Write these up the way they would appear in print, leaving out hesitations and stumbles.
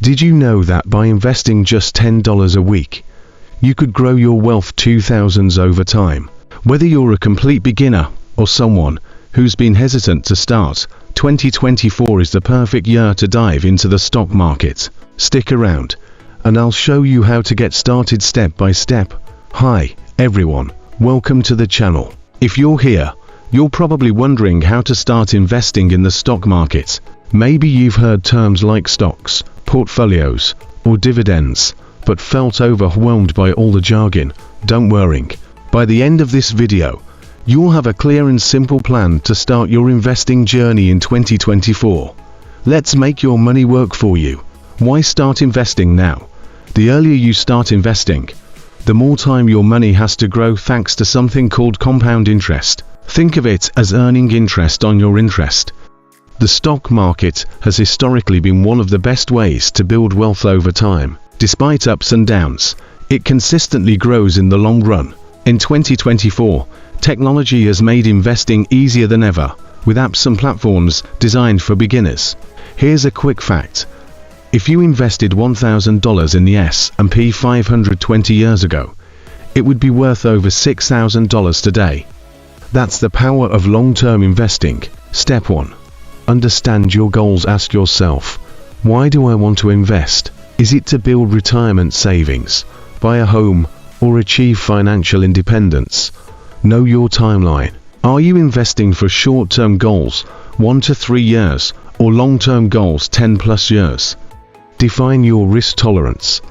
Did you know that by investing just $10 a week, you could grow your wealth to thousands over time? Whether you're a complete beginner or someone who's been hesitant to start, 2024 is the perfect year to dive into the stock market. Stick around, and I'll show you how to get started step by step. Hi, everyone. Welcome to the channel. If you're here, you're probably wondering how to start investing in the stock market. Maybe you've heard terms like stocks, portfolios, or dividends, but felt overwhelmed by all the jargon. Don't worry. By the end of this video, you'll have a clear and simple plan to start your investing journey in 2024. Let's make your money work for you. Why start investing now? The earlier you start investing, the more time your money has to grow thanks to something called compound interest. Think of it as earning interest on your interest. The stock market has historically been one of the best ways to build wealth over time. Despite ups and downs, it consistently grows in the long run. In 2024, technology has made investing easier than ever, with apps and platforms designed for beginners. Here's a quick fact. If you invested $1,000 in the S&P 500 20 years ago, it would be worth over $6,000 today. That's the power of long-term investing. Step 1. Understand your goals. Ask yourself, why do I want to invest? Is it to build retirement savings, buy a home, or achieve financial independence? Know your timeline. Are you investing for short-term goals, 1 to 3 years, or long-term goals, 10+ years? Define your risk tolerance.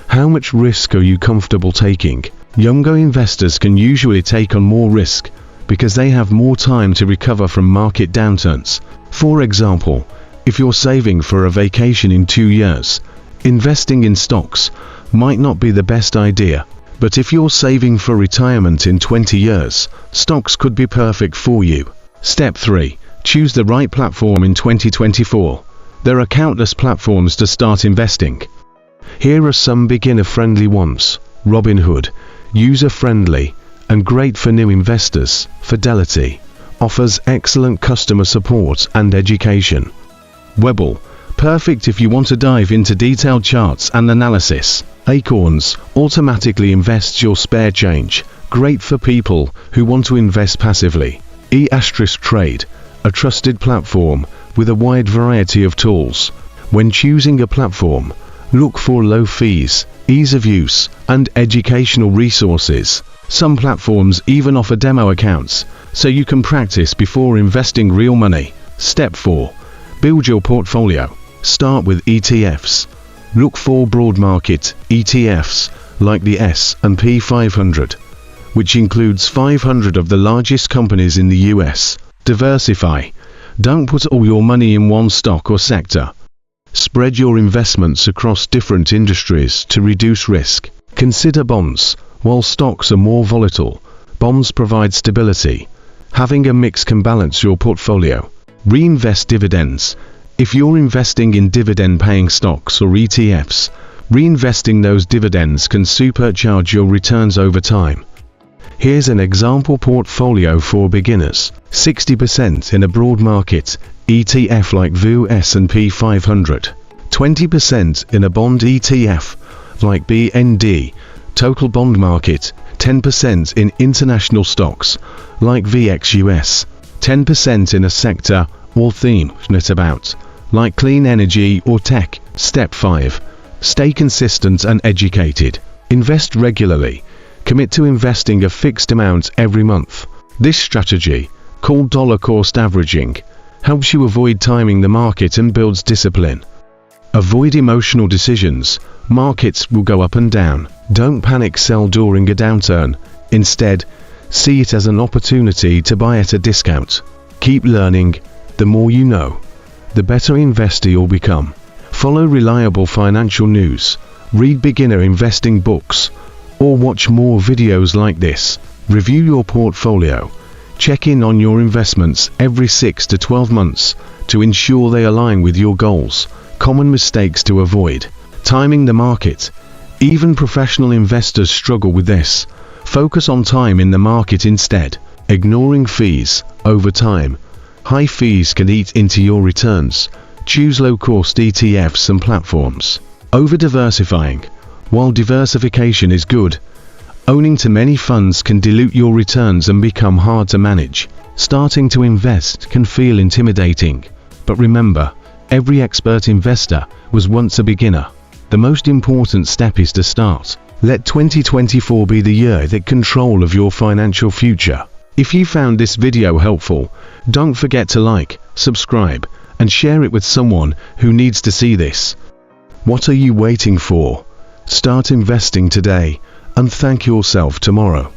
How much risk are you comfortable taking? Younger investors can usually take on more risk because they have more time to recover from market downturns. For example, if you're saving for a vacation in 2 years, investing in stocks might not be the best idea. But if you're saving for retirement in 20 years, stocks could be perfect for you. Step 3. Choose the right platform in 2024. There are countless platforms to start investing. Here are some beginner-friendly ones. Robinhood, user-friendly and great for new investors. Fidelity offers excellent customer support and education. Webull, perfect if you want to dive into detailed charts and analysis. Acorns automatically invests your spare change, great for people who want to invest passively. E*TRADE, a trusted platform with a wide variety of tools. When choosing a platform, look for low fees, ease of use, and educational resources. Some platforms even offer demo accounts, so you can practice before investing real money. Step 4. Build your portfolio. Start with ETFs. Look for broad market ETFs like the S&P 500, which includes 500 of the largest companies in the US. Diversify. Don't put all your money in one stock or sector. Spread your investments across different industries to reduce risk. Consider bonds. While stocks are more volatile, bonds provide stability. Having a mix can balance your portfolio. Reinvest dividends. If you're investing in dividend-paying stocks or ETFs, reinvesting those dividends can supercharge your returns over time. Here's an example portfolio for beginners. 60% in a broad market ETF like VU S&P 500. 20% in a bond ETF like BND Total Bond Market. 10% in international stocks like VXUS. 10% in a sector or theme knit about, like clean energy or tech. Step 5. Stay consistent and educated. Invest regularly. Commit to investing a fixed amount every month. This strategy, called dollar cost averaging, helps you avoid timing the market and builds discipline. Avoid emotional decisions. Markets will go up and down. Don't panic sell during a downturn. Instead, see it as an opportunity to buy at a discount. Keep learning. The more you know, the better investor you'll become. Follow reliable financial news, read beginner investing books, or watch more videos like this. Review your portfolio. Check in on your investments every 6 to 12 months to ensure they align with your goals. Common mistakes to avoid. Timing the market. Even professional investors struggle with this. Focus on time in the market instead. Ignoring fees. Over time, high fees can eat into your returns. Choose low-cost ETFs and platforms. Over-diversifying. While diversification is good, owning too many funds can dilute your returns and become hard to manage. Starting to invest can feel intimidating, but remember, every expert investor was once a beginner. The most important step is to start. Let 2024 be the year that control of your financial future. If you found this video helpful, don't forget to like, subscribe, and share it with someone who needs to see this. What are you waiting for? Start investing today and thank yourself tomorrow.